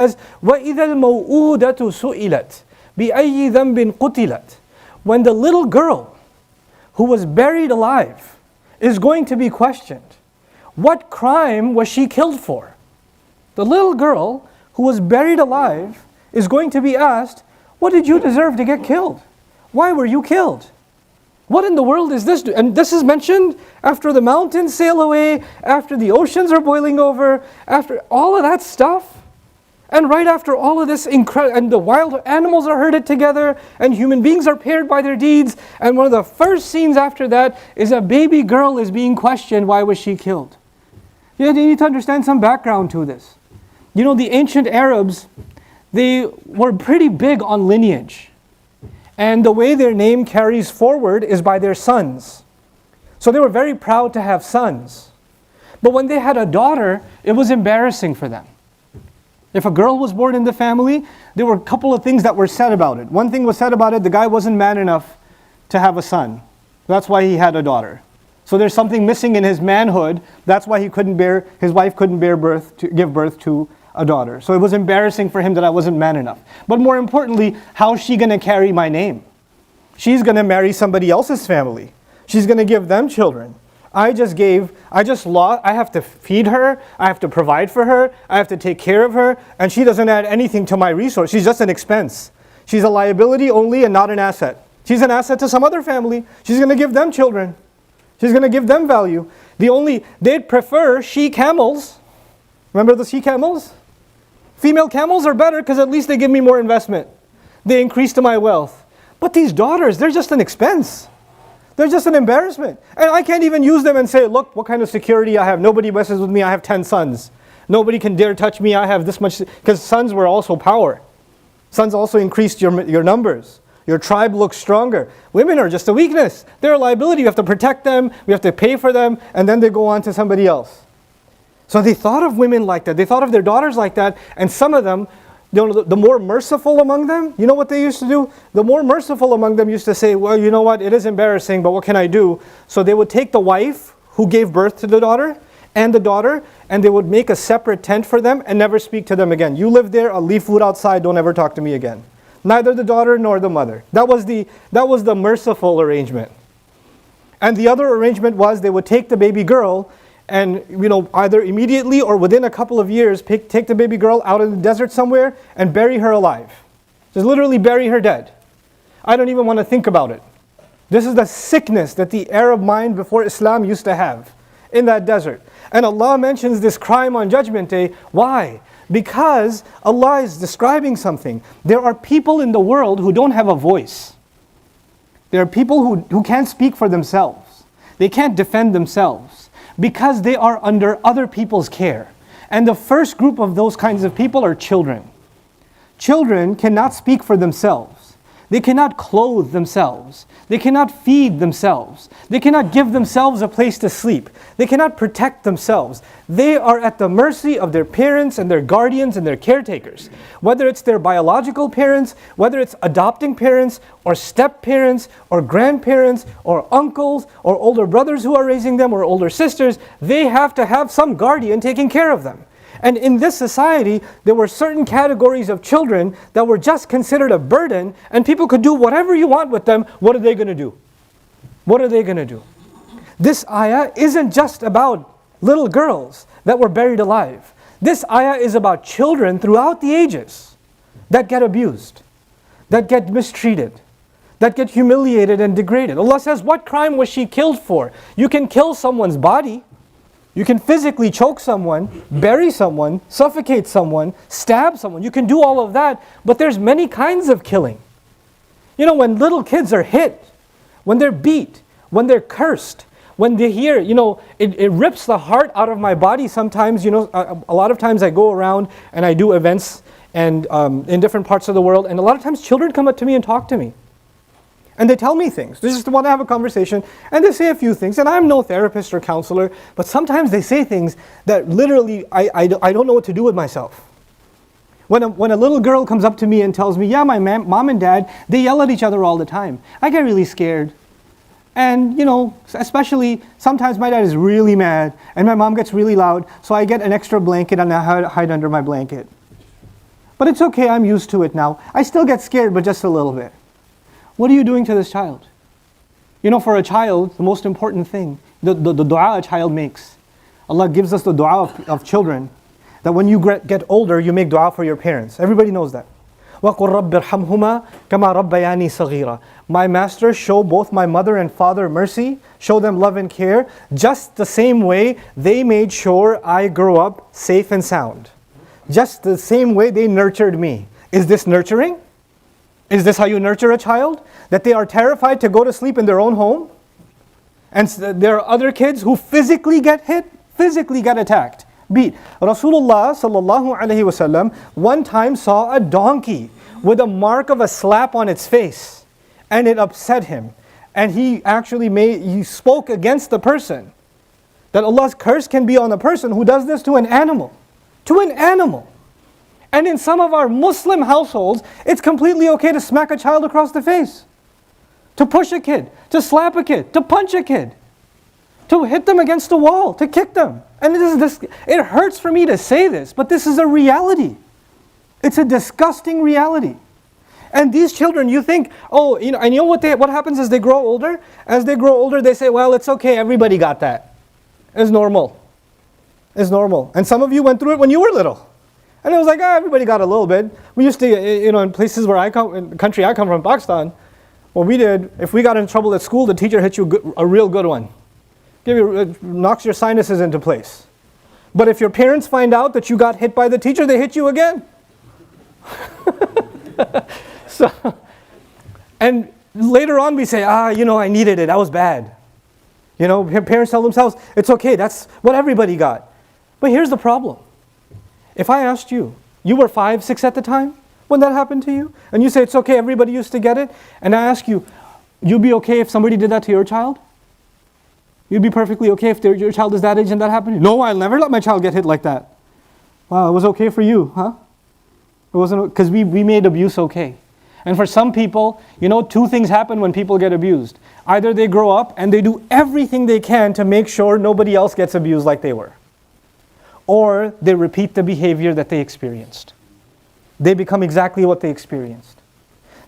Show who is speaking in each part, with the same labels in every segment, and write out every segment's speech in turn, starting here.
Speaker 1: وَإِذَا الْمَوْءُودَةُ سُئِلَتْ بِأَيِّ ذَنْبٍ قُتِلَتْ. When the little girl who was buried alive is going to be questioned, what crime was she killed for? The little girl who was buried alive is going to be asked, what did you deserve to get killed? Why were you killed? What in the world is this? And this is mentioned after the mountains sail away, after the oceans are boiling over, after all of that stuff. And right after all of this, and the wild animals are herded together, and human beings are paired by their deeds. And one of the first scenes after that is a baby girl is being questioned, why was she killed? You need to understand some background to this. You know, the ancient Arabs, they were pretty big on lineage. And the way their name carries forward is by their sons. So they were very proud to have sons. But when they had a daughter, it was embarrassing for them. If a girl was born in the family, there were a couple of things that were said about it. One thing was said about it, the guy wasn't man enough to have a son. That's why he had a daughter. So there's something missing in his manhood. That's why his wife couldn't give birth to a daughter. So it was embarrassing for him that I wasn't man enough. But more importantly, how's she going to carry my name? She's going to marry somebody else's family. She's going to give them children. I have to feed her, I have to provide for her, I have to take care of her, and she doesn't add anything to my resource. She's just an expense. She's a liability only and not an asset. She's an asset to some other family. She's going to give them children. She's going to give them value. They'd prefer she-camels. Remember the she-camels? Female camels are better because at least they give me more investment. They increase to my wealth. But these daughters, they're just an expense. They're just an embarrassment. And I can't even use them and say, look what kind of security I have. Nobody messes with me. I have 10 sons. Nobody can dare touch me. I have this much. Because sons were also power. Sons also increased your numbers. Your tribe looks stronger. Women are just a weakness. They're a liability. You have to protect them. We have to pay for them. And then they go on to somebody else. So they thought of women like that. They thought of their daughters like that. And some of them, the more merciful among them, you know what they used to do? The more merciful among them used to say, well, you know what? It is embarrassing, but what can I do? So they would take the wife who gave birth to the daughter, and they would make a separate tent for them and never speak to them again. You live there, I'll leave food outside, don't ever talk to me again. Neither the daughter nor the mother. That was the merciful arrangement. And the other arrangement was they would take the baby girl and either immediately or within a couple of years, take the baby girl out in the desert somewhere and bury her alive. Just literally bury her dead. I don't even want to think about it. This is the sickness that the Arab mind before Islam used to have in that desert. And Allah mentions this crime on Judgment Day. Why? Because Allah is describing something. There are people in the world who don't have a voice. There are people who can't speak for themselves. They can't defend themselves because they are under other people's care. And the first group of those kinds of people are children. Children cannot speak for themselves. They cannot clothe themselves. They cannot feed themselves. They cannot give themselves a place to sleep. They cannot protect themselves. They are at the mercy of their parents and their guardians and their caretakers. Whether it's their biological parents, whether it's adopting parents, or step-parents, or grandparents, or uncles, or older brothers who are raising them, or older sisters, they have to have some guardian taking care of them. And in this society, there were certain categories of children that were just considered a burden, and people could do whatever you want with them. What are they going to do? What are they going to do? This ayah isn't just about little girls that were buried alive. This ayah is about children throughout the ages that get abused, that get mistreated, that get humiliated and degraded. Allah says, what crime was she killed for? You can kill someone's body. You can physically choke someone, bury someone, suffocate someone, stab someone. You can do all of that, but there's many kinds of killing. You know, when little kids are hit, when they're beat, when they're cursed, when they hear, it rips the heart out of my body sometimes. A lot of times I go around and I do events and in different parts of the world, and a lot of times children come up to me and talk to me. And they tell me things. They just want to have a conversation. And they say a few things. And I'm no therapist or counselor. But sometimes they say things that literally I don't know what to do with myself. When a little girl comes up to me and tells me, yeah, my mom and dad, they yell at each other all the time. I get really scared. And, especially sometimes my dad is really mad. And my mom gets really loud. So I get an extra blanket and I hide under my blanket. But it's okay, I'm used to it now. I still get scared, but just a little bit. What are you doing to this child? You know, for a child, the most important thing, the dua a child makes. Allah gives us the dua of children, that when you get older, you make dua for your parents. Everybody knows that. وَقُلْ رَبِّ ارْحَمْهُمَا كَمَا رَبَّيَانِي صَغِيرًا. My master, show both my mother and father mercy, show them love and care, just the same way they made sure I grew up safe and sound. Just the same way they nurtured me. Is this nurturing? Is this how you nurture a child? That they are terrified to go to sleep in their own home? And there are other kids who physically get hit, physically get attacked, beat. Rasulullah sallallahu alaihi wasallam one time saw a donkey with a mark of a slap on its face, and it upset him. And he spoke against the person, that Allah's curse can be on a person who does this to an animal. To an animal. And in some of our Muslim households, it's completely okay to smack a child across the face, to push a kid, to slap a kid, to punch a kid, to hit them against a wall, to kick them. And it hurts for me to say this, but this is a reality. It's a disgusting reality. And these children, you think, oh, you know, and you know what happens as they grow older? As they grow older, they say, well, it's okay, everybody got that. It's normal. It's normal. And some of you went through it when you were little. And it was like, everybody got a little bit. We used to, you know, in places where in the country I come from, Pakistan, what we did, if we got in trouble at school, the teacher hit you a real good one. Knocks your sinuses into place. But if your parents find out that you got hit by the teacher, they hit you again. And later on we say, you know, I needed it, that was bad. You know, parents tell themselves, it's okay, that's what everybody got. But here's the problem. If I asked you, you were 5, 6 at the time when that happened to you, and you say it's okay, everybody used to get it, and I ask you, you'd be okay if somebody did that to your child? You'd be perfectly okay if your child is that age and that happened to you? No, I'll never let my child get hit like that. Wow, it was okay for you, huh? It wasn't, because we made abuse okay. And for some people, you know, 2 things happen when people get abused. Either they grow up and they do everything they can to make sure nobody else gets abused like they were. Or they repeat the behavior that they experienced. They become exactly what they experienced.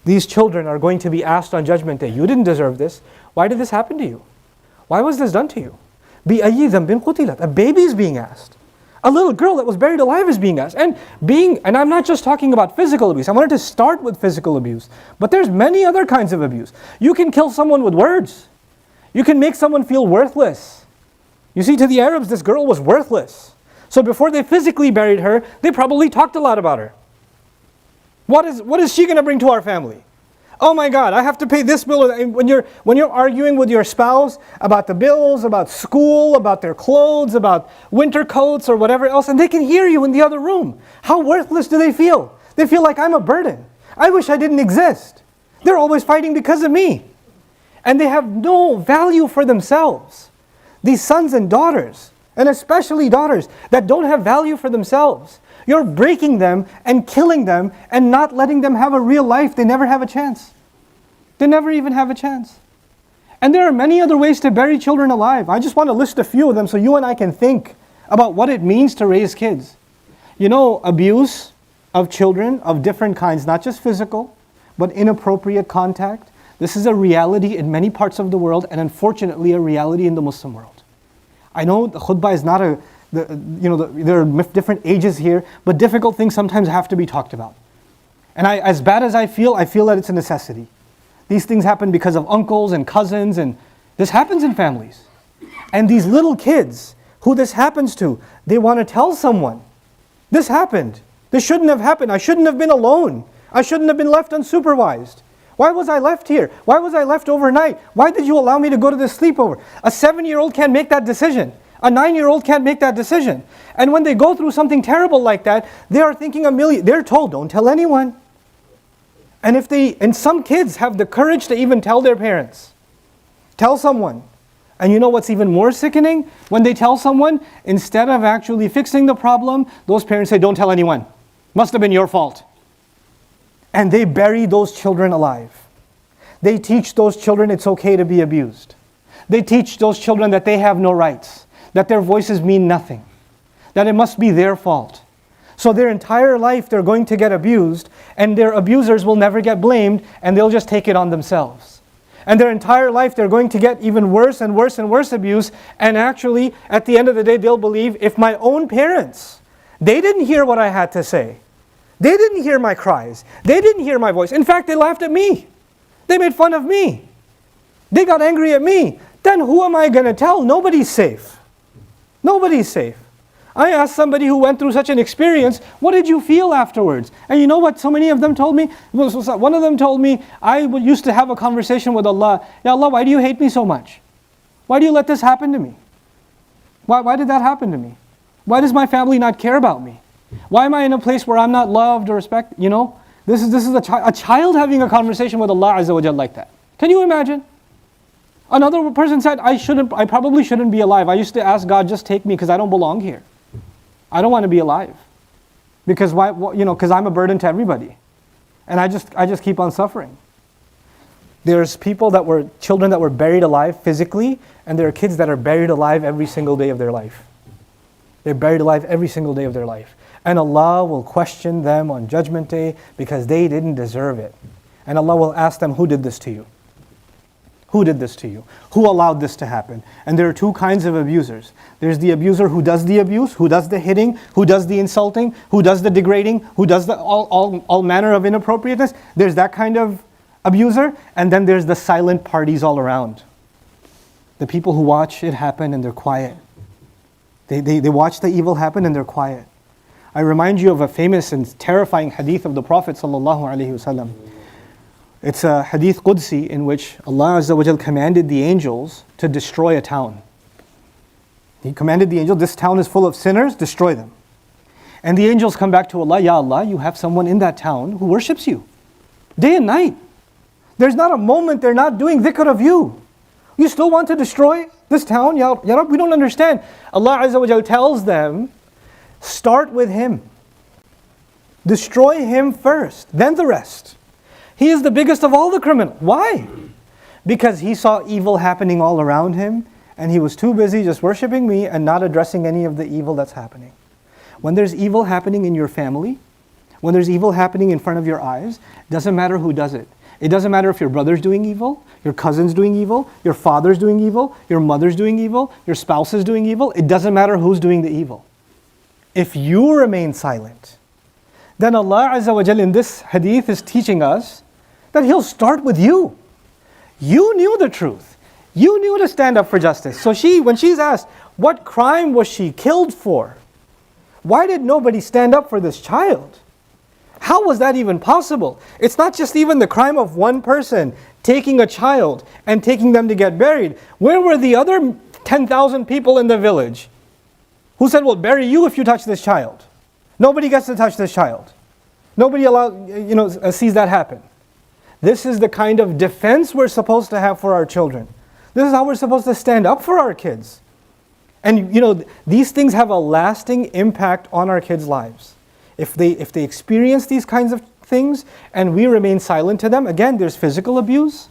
Speaker 1: These children are going to be asked on Judgment Day, you didn't deserve this. Why did this happen to you? Why was this done to you? بِأَيِّ ذَنْبٍ قُتِلَتْ. A baby is being asked. A little girl that was buried alive is being asked. And I'm not just talking about physical abuse. I wanted to start with physical abuse. But there's many other kinds of abuse. You can kill someone with words. You can make someone feel worthless. You see, to the Arabs, this girl was worthless. So before they physically buried her, they probably talked a lot about her. What is she going to bring to our family? Oh my God, I have to pay this bill. When you're arguing with your spouse about the bills, about school, about their clothes, about winter coats or whatever else, and they can hear you in the other room. How worthless do they feel? They feel like I'm a burden. I wish I didn't exist. They're always fighting because of me. And they have no value for themselves. These sons and daughters, and especially daughters that don't have value for themselves. You're breaking them and killing them and not letting them have a real life. They never have a chance. They never even have a chance. And there are many other ways to bury children alive. I just want to list a few of them so you and I can think about what it means to raise kids. You know, abuse of children of different kinds, not just physical, but inappropriate contact. This is a reality in many parts of the world, and unfortunately a reality in the Muslim world. I know the khutbah is not there are different ages here, but difficult things sometimes have to be talked about. And as bad as I feel that it's a necessity. These things happen because of uncles and cousins, and this happens in families. And these little kids who this happens to, they want to tell someone, this happened. This shouldn't have happened. I shouldn't have been alone. I shouldn't have been left unsupervised. Why was I left here? Why was I left overnight? Why did you allow me to go to this sleepover? A 7-year-old can't make that decision. A 9-year-old can't make that decision. And when they go through something terrible like that, they are thinking they're told, don't tell anyone. And some kids have the courage to even tell their parents. Tell someone. And you know what's even more sickening? When they tell someone, instead of actually fixing the problem, those parents say, don't tell anyone. Must have been your fault. And they bury those children alive. They teach those children it's okay to be abused. They teach those children that they have no rights, that their voices mean nothing, that it must be their fault. So their entire life they're going to get abused, and their abusers will never get blamed, and they'll just take it on themselves. And their entire life they're going to get even worse and worse and worse abuse, and actually at the end of the day they'll believe, if my own parents, they didn't hear what I had to say, they didn't hear my cries, they didn't hear my voice, in fact they laughed at me, they made fun of me, they got angry at me, then who am I going to tell? Nobody's safe. Nobody's safe. I asked somebody who went through such an experience, what did you feel afterwards? And you know what so many of them told me? One of them told me, I used to have a conversation with Allah. Ya Allah, why do you hate me so much? Why do you let this happen to me? Why did that happen to me? Why does my family not care about me? Why am I in a place where I'm not loved or respected? You know, this is a child having a conversation with Allah Azza wa Jal like that. Can you imagine? Another person said, I probably shouldn't be alive. I used to ask God, just take me because I don't belong here. I don't want to be alive. Because because I'm a burden to everybody. And I just keep on suffering. There's children that were buried alive physically, and there are kids that are buried alive every single day of their life. They're buried alive every single day of their life. And Allah will question them on Judgment Day because they didn't deserve it. And Allah will ask them, who did this to you? Who did this to you? Who allowed this to happen? And there are two kinds of abusers. There's the abuser who does the abuse, who does the hitting, who does the insulting, who does the degrading, who does all manner of inappropriateness. There's that kind of abuser. And then there's the silent parties all around. The people who watch it happen and they're quiet. They watch the evil happen and they're quiet. I remind you of a famous and terrifying hadith of the Prophet ﷺ. It's a hadith Qudsi in which Allah Azza wa Jal commanded the angels to destroy a town. He commanded the angels, this town is full of sinners, destroy them. And the angels come back to Allah, Ya Allah, you have someone in that town who worships you day and night. There's not a moment they're not doing dhikr of you. You still want to destroy this town? Ya Rab, we don't understand. Allah Azza wa Jal tells them, start with him. Destroy him first, then the rest. He is the biggest of all the criminals. Why? Because he saw evil happening all around him, and he was too busy just worshiping me and not addressing any of the evil that's happening. When there's evil happening in your family, when there's evil happening in front of your eyes, it doesn't matter who does it. It doesn't matter if your brother's doing evil, your cousin's doing evil, your father's doing evil, your mother's doing evil, your spouse is doing evil. It doesn't matter who's doing the evil. If you remain silent, then Allah Azza wa Jal in this hadith is teaching us that He'll start with you. You knew the truth. You knew to stand up for justice. So when she's asked, what crime was she killed for? Why did nobody stand up for this child? How was that even possible? It's not just even the crime of one person taking a child and taking them to get buried. Where were the other 10,000 people in the village who said, we'll bury you if you touch this child? Nobody gets to touch this child. Nobody sees that happen. This is the kind of defense we're supposed to have for our children. This is how we're supposed to stand up for our kids. And these things have a lasting impact on our kids' lives. If they experience these kinds of things and we remain silent to them, again, there's physical abuse,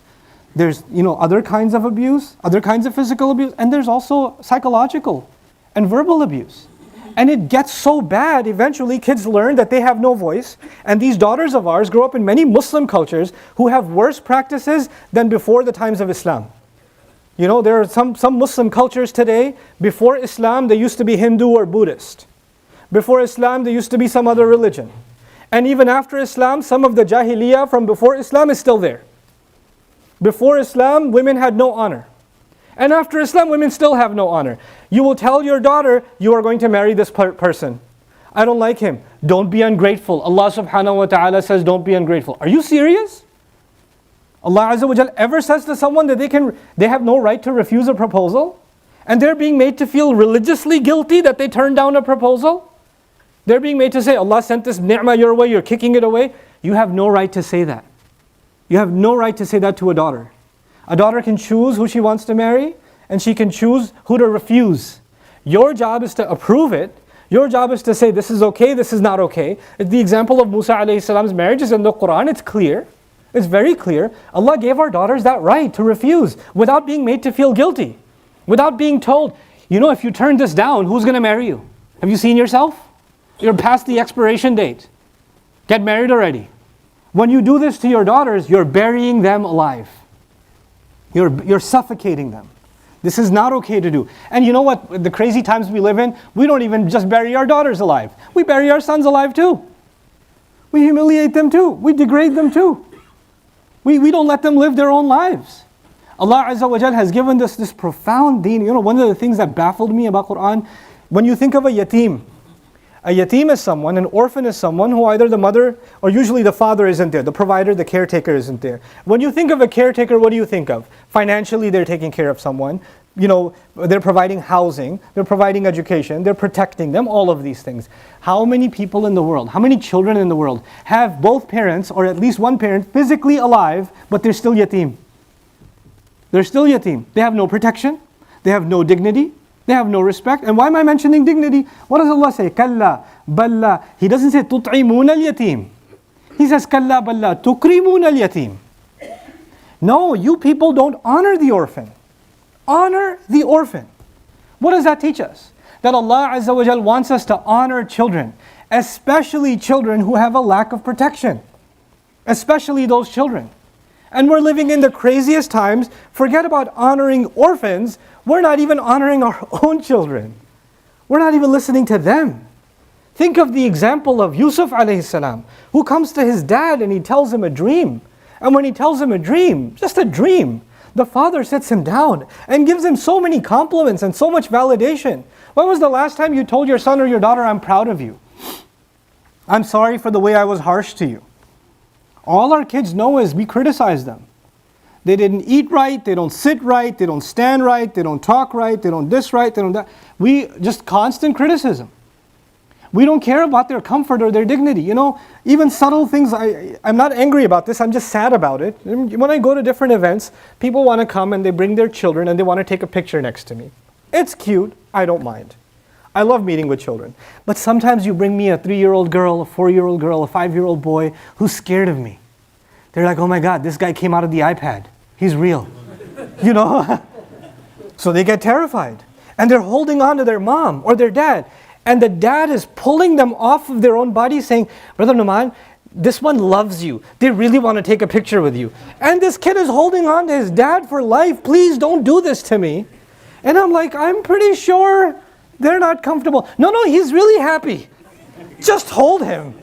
Speaker 1: there's other kinds of abuse, other kinds of physical abuse, and there's also psychological and verbal abuse. And it gets so bad, eventually kids learn that they have no voice. And these daughters of ours grow up in many Muslim cultures who have worse practices than before the times of Islam. There are some Muslim cultures today, before Islam they used to be Hindu or Buddhist. Before Islam there used to be some other religion. And even after Islam, some of the Jahiliyyah from before Islam is still there. Before Islam, women had no honor. And after Islam, women still have no honor. You will tell your daughter, you are going to marry this person. I don't like him. Don't be ungrateful. Allah subhanahu wa ta'ala says, don't be ungrateful. Are you serious? Allah Azza wa Jal ever says to someone that they have no right to refuse a proposal? And they're being made to feel religiously guilty that they turned down a proposal? They're being made to say, Allah sent this ni'mah your way, you're kicking it away. You have no right to say that. You have no right to say that to a daughter. A daughter can choose who she wants to marry, and she can choose who to refuse. Your job is to approve it. Your job is to say, this is okay, this is not okay. The example of Musa alayhi salam's marriage is in the Quran. It's clear. It's very clear. Allah gave our daughters that right to refuse without being made to feel guilty. Without being told, if you turn this down, who's going to marry you? Have you seen yourself? You're past the expiration date. Get married already. When you do this to your daughters, you're burying them alive. You're suffocating them. This is not okay to do. And you know what? The crazy times we live in, we don't even just bury our daughters alive. We bury our sons alive too. We humiliate them too. We degrade them too. We don't let them live their own lives. Allah Azza wa Jal has given us this profound deen. You know, one of the things that baffled me about Quran, when you think of a yatim is someone, an orphan is someone who either the mother or usually the father isn't there, the provider, the caretaker isn't there. When you think of a caretaker, what do you think of? Financially, they're taking care of someone. You know, they're providing housing, they're providing education, they're protecting them, all of these things. How many people in the world, how many children in the world have both parents or at least one parent physically alive, but they're still yatim? They're still yatim. They have no protection, they have no dignity, they have no respect. And why am I mentioning dignity? What does Allah say? Kalla, balla. He doesn't say tut'imun al-yatim. He says kalla, balla, tukrimun al-yatim. No, you people don't honor the orphan. Honor the orphan. What does that teach us? That Allah Azza wa Jal wants us to honor children, especially children who have a lack of protection. Especially those children. And we're living in the craziest times. Forget about honoring orphans. We're not even honoring our own children. We're not even listening to them. Think of the example of Yusuf alayhi salam, who comes to his dad and he tells him a dream. And when he tells him a dream, just a dream, the father sits him down and gives him so many compliments and so much validation. When was the last time you told your son or your daughter, I'm proud of you? I'm sorry for the way I was harsh to you. All our kids know is we criticize them. They didn't eat right, they don't sit right, they don't stand right, they don't talk right, they don't this right, they don't that. We just constant criticism. We don't care about their comfort or their dignity. You know, even subtle things, I'm not angry about this, I'm just sad about it. When I go to different events, people want to come and they bring their children and they want to take a picture next to me. It's cute, I don't mind. I love meeting with children. But sometimes you bring me a 3-year-old girl, a 4-year-old girl, a 5-year-old boy who's scared of me. They're like, oh my God, this guy came out of the iPad. He's real. You know? So they get terrified. And they're holding on to their mom or their dad. And the dad is pulling them off of their own body saying, Brother Numan, this one loves you. They really want to take a picture with you. And this kid is holding on to his dad for life. Please don't do this to me. And I'm like, I'm pretty sure they're not comfortable. No, he's really happy. Just hold him.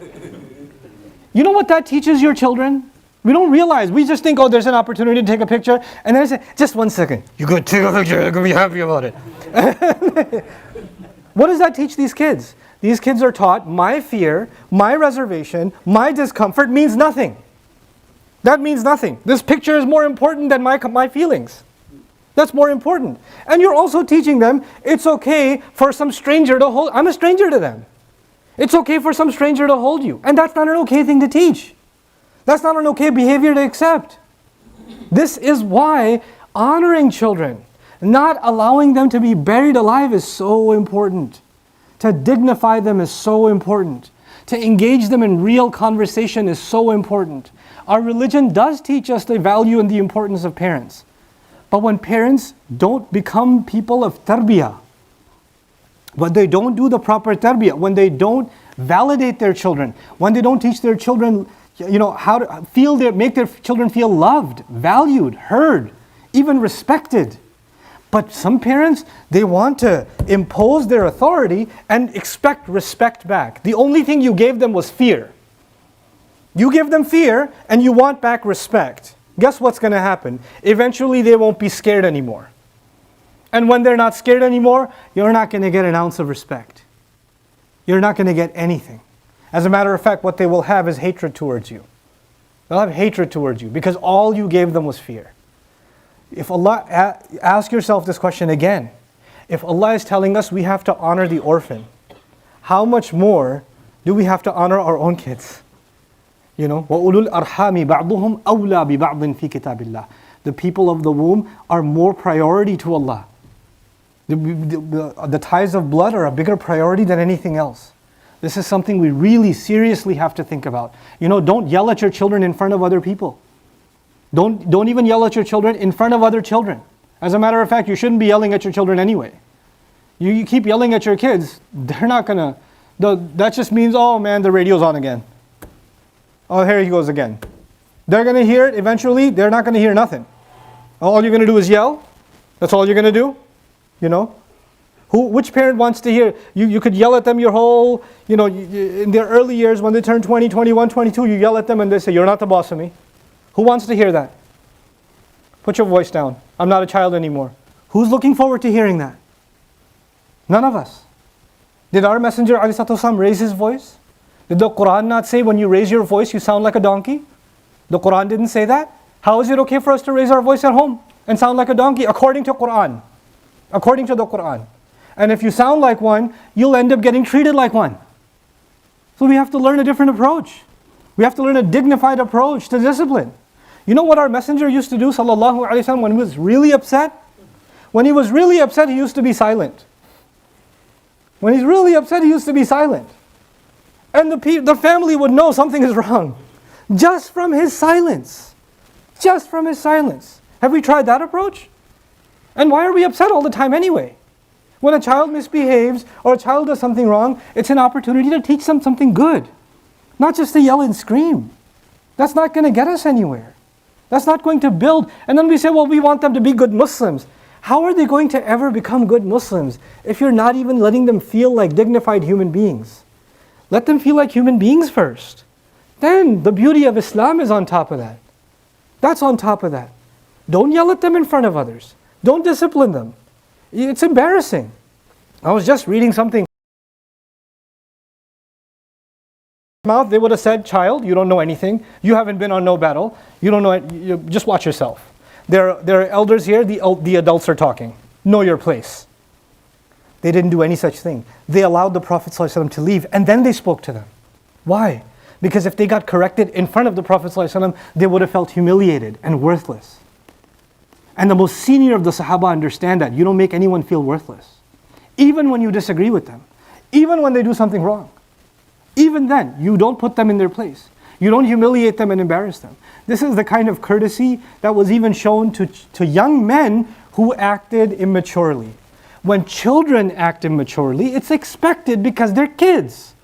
Speaker 1: You know what that teaches your children? We don't realize. We just think, oh, there's an opportunity to take a picture. And then I say, just 1 second. You're going to take a picture. You're going to be happy about it. What does that teach these kids? These kids are taught my fear, my reservation, my discomfort means nothing. That means nothing. This picture is more important than my feelings. That's more important. And you're also teaching them it's okay for some stranger to hold. I'm a stranger to them. It's okay for some stranger to hold you. And that's not an okay thing to teach. That's not an okay behavior to accept. This is why honoring children, not allowing them to be buried alive is so important. To dignify them is so important. To engage them in real conversation is so important. Our religion does teach us the value and the importance of parents. But when parents don't become people of tarbiyah, when they don't do the proper tarbiyah, when they don't validate their children, when they don't teach their children, how to make their children feel loved, valued, heard, even respected. But some parents, they want to impose their authority and expect respect back. The only thing you gave them was fear. You give them fear and you want back respect. Guess what's going to happen? Eventually they won't be scared anymore. And when they're not scared anymore, you're not going to get an ounce of respect. You're not going to get anything. As a matter of fact, what they will have is hatred towards you. They'll have hatred towards you because all you gave them was fear. If Allah, ask yourself this question again. If Allah is telling us we have to honor the orphan, how much more do we have to honor our own kids? وَأُولُو الْأَرْحَامِ بَعْضُهُمْ أَوْلَى بِبَعْضٍ فِي كِتَابِ اللَّهِ. The people of the womb are more priority to Allah. The ties of blood are a bigger priority than anything else. This is something we really seriously have to think about. Don't yell at your children in front of other people. Don't even yell at your children in front of other children. As a matter of fact, you shouldn't be yelling at your children anyway. You keep yelling at your kids, they're not going to That just means, oh man, the radio's on again. Oh, here he goes again. They're going to hear it eventually. They're not going to hear nothing. All you're going to do is yell. That's all you're going to do. You know? Which parent wants to hear? You could yell at them your whole, in their early years when they turn 20, 21, 22, you yell at them and they say, you're not the boss of me. Who wants to hear that? Put your voice down. I'm not a child anymore. Who's looking forward to hearing that? None of us. Did our Messenger ﷺ raise his voice? Did the Quran not say when you raise your voice you sound like a donkey? The Quran didn't say that. How is it okay for us to raise our voice at home and sound like a donkey? According to Quran. According to the Quran. And if you sound like one, you'll end up getting treated like one. So we have to learn a different approach. We have to learn a dignified approach to discipline. You know what our Messenger used to do, sallallahu alaihi wasallam, when he was really upset? When he was really upset, he used to be silent. When he's really upset, he used to be silent. And the family would know something is wrong. Just from his silence. Just from his silence. Have we tried that approach? And why are we upset all the time anyway? When a child misbehaves or a child does something wrong, it's an opportunity to teach them something good. Not just to yell and scream. That's not going to get us anywhere. That's not going to build. And then we say, well, we want them to be good Muslims. How are they going to ever become good Muslims if you're not even letting them feel like dignified human beings? Let them feel like human beings first. Then the beauty of Islam is on top of that. That's on top of that. Don't yell at them in front of others. Don't discipline them. It's embarrassing. I was just reading something. They would have said, child, you don't know anything. You haven't been on no battle. You don't know it. Just watch yourself. There are elders here. The adults are talking. Know your place. They didn't do any such thing. They allowed the Prophet ﷺ to leave and then they spoke to them. Why? Because if they got corrected in front of the Prophet ﷺ, they would have felt humiliated and worthless. And the most senior of the Sahaba understand that. You don't make anyone feel worthless. Even when you disagree with them. Even when they do something wrong. Even then, you don't put them in their place. You don't humiliate them and embarrass them. This is the kind of courtesy that was even shown to young men who acted immaturely. When children act immaturely, it's expected because they're kids.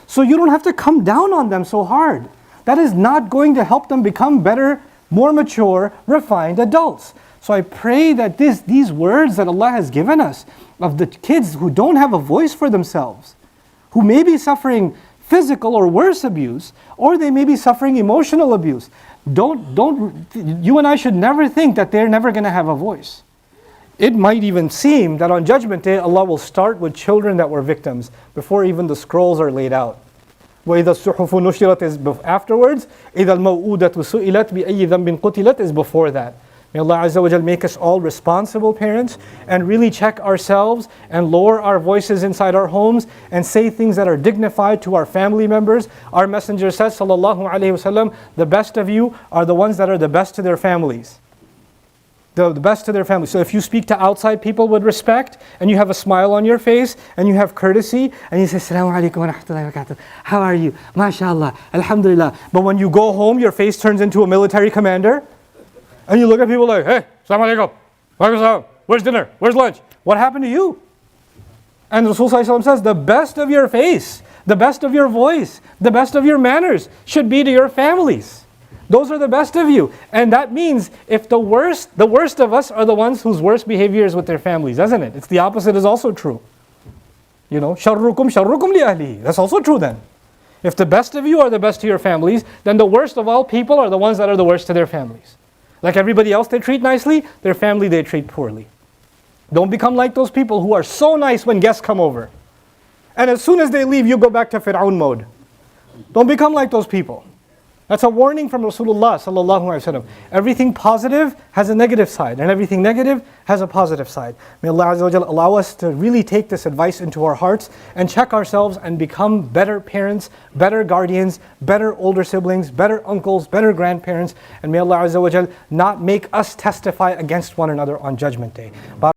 Speaker 1: So you don't have to come down on them so hard. That is not going to help them become better, more mature, refined adults. So I pray that these words that Allah has given us of the kids who don't have a voice for themselves, who may be suffering physical or worse abuse, or they may be suffering emotional abuse. You and I should never think that they're never going to have a voice. It might even seem that on Judgment Day, Allah will start with children that were victims before even the scrolls are laid out. وَإِذَا الصُّحُفُ نُشِرَتْ is afterwards. إِذَا الْمَوْءُودَةُ سُئِلَتْ بِأَيِّ ذَنْبٍ قُتِلَتْ is before that. May Allah Azza wa Jal make us all responsible parents and really check ourselves and lower our voices inside our homes and say things that are dignified to our family members. Our Messenger says, sallallahu alayhi wasallam, the best of you are the ones that are the best to their families. The best to their families. So if you speak to outside people with respect and you have a smile on your face and you have courtesy and you say, Assalamu alaikum wa rahmatullahi wa barakatuh. How are you? MashaAllah, Alhamdulillah. But when you go home, your face turns into a military commander. And you look at people like, hey, Assalamu alaikum, where's dinner, where's lunch? What happened to you? And Rasul ﷺ says, the best of your face, the best of your voice, the best of your manners should be to your families. Those are the best of you. And that means if the worst of us are the ones whose worst behavior is with their families, doesn't it? It's the opposite is also true. Sharrukum li ahlihi. That's also true then. If the best of you are the best to your families, then the worst of all people are the ones that are the worst to their families. Like everybody else they treat nicely, their family they treat poorly. Don't become like those people who are so nice when guests come over. And as soon as they leave, you go back to Fir'aun mode. Don't become like those people. That's a warning from Rasulullah sallallahu alaihi wasallam. Everything positive has a negative side, and everything negative has a positive side. May Allah Azza wa Jalla allow us to really take this advice into our hearts and check ourselves and become better parents, better guardians, better older siblings, better uncles, better grandparents. And may Allah Azza wa Jalla not make us testify against one another on Judgment Day.